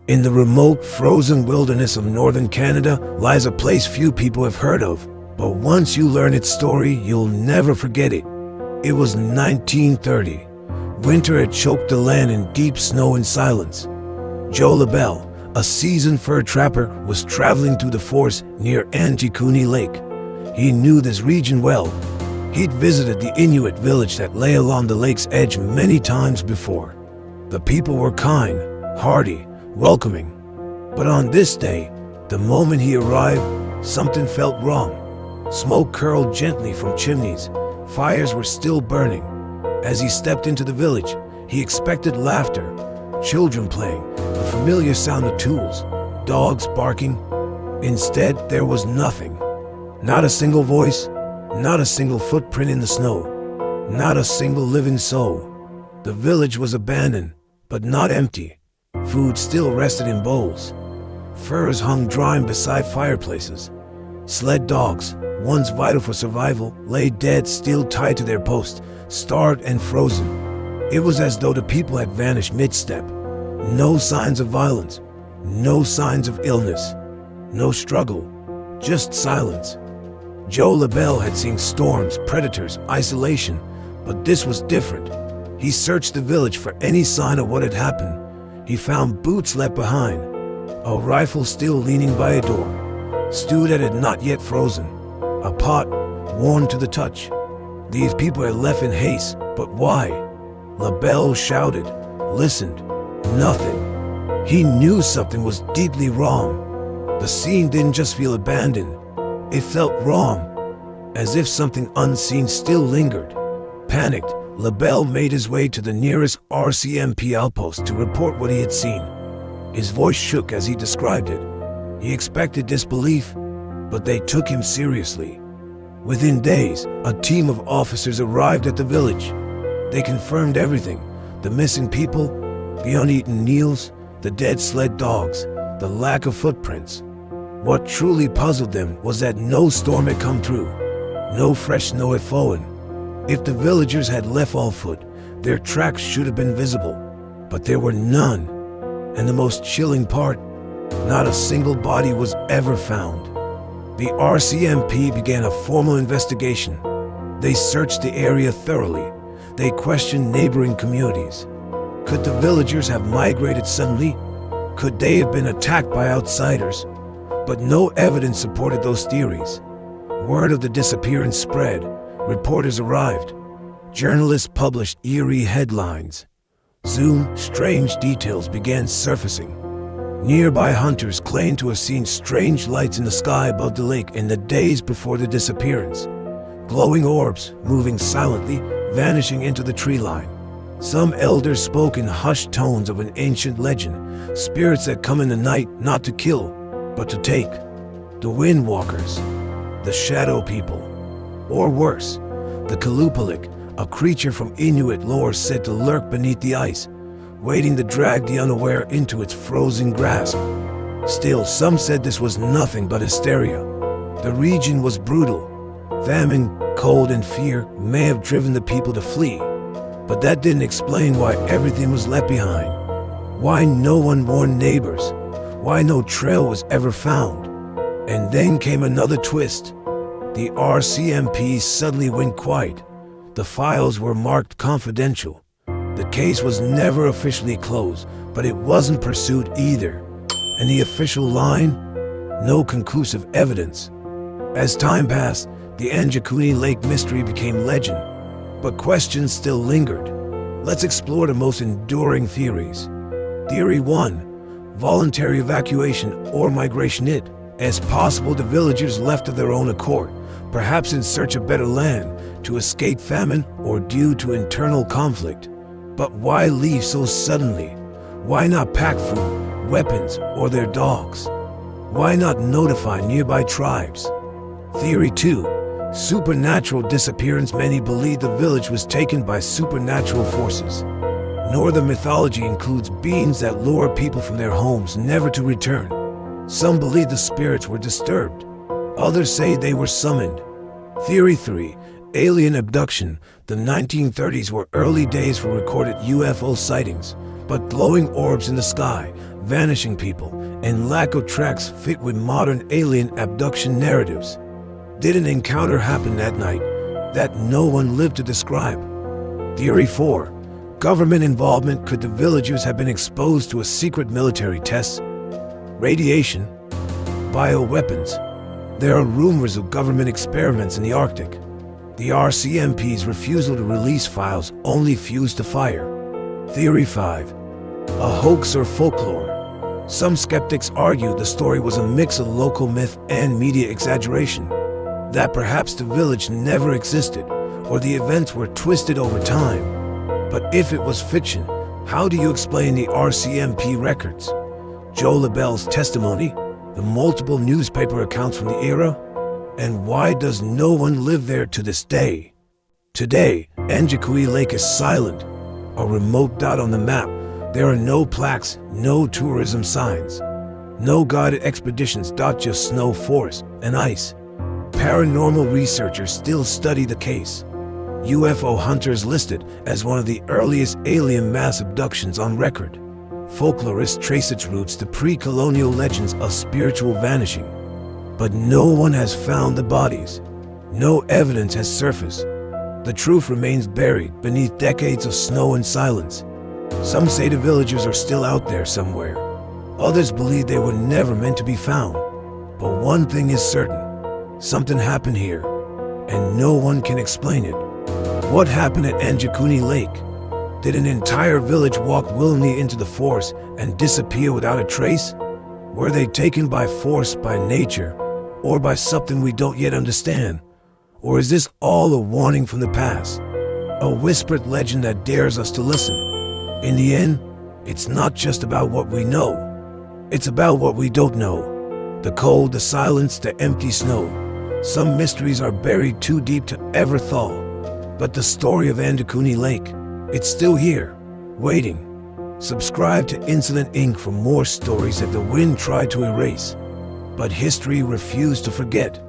In the remote, frozen wilderness of northern Canada lies a place few people have heard of, but once you learn its story, you'll never forget it. It was 1930. Winter had choked the land in deep snow and silence. Joe LaBelle, a seasoned fur trapper, was traveling through the forest near Angikuni Lake. He knew this region well. He'd visited the Inuit village that lay along the lake's edge many times before. The people were kind, hardy, welcoming. But on this day, the moment he arrived, something felt wrong. Smoke curled gently from chimneys. Fires were still burning. As he stepped into the village, he expected laughter, children playing, the familiar sound of tools, dogs barking. Instead, there was nothing. Not a single voice, not a single footprint in the snow, not a single living soul. The village was abandoned, but not empty. Food still rested in bowls. Furs hung drying beside fireplaces. Sled dogs, once vital for survival, lay dead, still tied to their posts, starved and frozen. It was as though the people had vanished mid-step. No signs of violence, no signs of illness, no struggle, just silence. Joe LaBelle had seen storms, predators, isolation, but this was different. He searched the village for any sign of what had happened. He found boots left behind, a rifle still leaning by a door, stew that had not yet frozen, a pot worn to the touch. These people had left in haste, but why? LaBelle shouted, listened, nothing. He knew something was deeply wrong. The scene didn't just feel abandoned, it felt wrong, as if something unseen still lingered. Panicked, LaBelle made his way to the nearest RCMP outpost to report what he had seen. His voice shook as he described it. He expected disbelief, but they took him seriously. Within days, a team of officers arrived at the village. They confirmed everything: the missing people, the uneaten meals, the dead sled dogs, the lack of footprints. What truly puzzled them was that no storm had come through. No fresh snow had fallen. If the villagers had left on foot, their tracks should have been visible, but there were none. And the most chilling part, not a single body was ever found. The RCMP began a formal investigation. They searched the area thoroughly. They questioned neighboring communities. Could the villagers have migrated suddenly? Could they have been attacked by outsiders? But no evidence supported those theories. Word of the disappearance spread. Reporters arrived. Journalists published eerie headlines. Soon, strange details began surfacing. Nearby hunters claimed to have seen strange lights in the sky above the lake in the days before the disappearance. Glowing orbs, moving silently, vanishing into the tree line. Some elders spoke in hushed tones of an ancient legend, spirits that come in the night not to kill, but to take. The Windwalkers, the Shadow People, or worse, the Kalupalik, a creature from Inuit lore said to lurk beneath the ice, waiting to drag the unaware into its frozen grasp. Still, some said this was nothing but hysteria. The region was brutal. Famine, cold, and fear may have driven the people to flee, but that didn't explain why everything was left behind. Why no one warned neighbors? Why no trail was ever found? And then came another twist. The RCMP suddenly went quiet. The files were marked confidential. The case was never officially closed, but it wasn't pursued either. And the official line? No conclusive evidence. As time passed, the Angikuni Lake mystery became legend, but questions still lingered. Let's explore the most enduring theories. Theory 1. Voluntary evacuation or migration. As possible, the villagers left of their own accord, perhaps in search of better land, to escape famine or due to internal conflict. But why leave so suddenly? Why not pack food, weapons, or their dogs? Why not notify nearby tribes? Theory 2. Supernatural disappearance. Many believe the village was taken by supernatural forces. Northern mythology includes beings that lure people from their homes never to return. Some believe the spirits were disturbed. Others say they were summoned. Theory 3. Alien abduction. The 1930s were early days for recorded UFO sightings, but glowing orbs in the sky, vanishing people, and lack of tracks fit with modern alien abduction narratives. Did an encounter happen that night that no one lived to describe? Theory 4. Government involvement. Could the villagers have been exposed to a secret military test? Radiation? Bioweapons? There are rumors of government experiments in the Arctic. The RCMP's refusal to release files only fused the fire. Theory 5. A hoax or folklore? Some skeptics argue the story was a mix of local myth and media exaggeration, that perhaps the village never existed, or the events were twisted over time. But if it was fiction, how do you explain the RCMP records, Joe LaBelle's testimony, the multiple newspaper accounts from the era? And why does no one live there to this day? Today, Angikuni Lake is silent, a remote dot on the map. There are no plaques, no tourism signs, no guided expeditions. Just snow, forest, and ice. Paranormal researchers still study the case. UFO hunters listed as one of the earliest alien mass abductions on record. Folklorists trace its roots to pre-colonial legends of spiritual vanishing. But no one has found the bodies. No evidence has surfaced. The truth remains buried beneath decades of snow and silence. Some say the villagers are still out there somewhere. Others believe they were never meant to be found. But one thing is certain. Something happened here, and no one can explain it. What happened at Angikuni Lake? Did an entire village walk willingly into the forest and disappear without a trace? Were they taken by force, by nature, or by something we don't yet understand? Or is this all a warning from the past? A whispered legend that dares us to listen? In the end, it's not just about what we know. It's about what we don't know. The cold, the silence, the empty snow. Some mysteries are buried too deep to ever thaw. But the story of Angikuni Lake, it's still here, waiting. Subscribe to Incident Inc. for more stories that the wind tried to erase, but history refused to forget.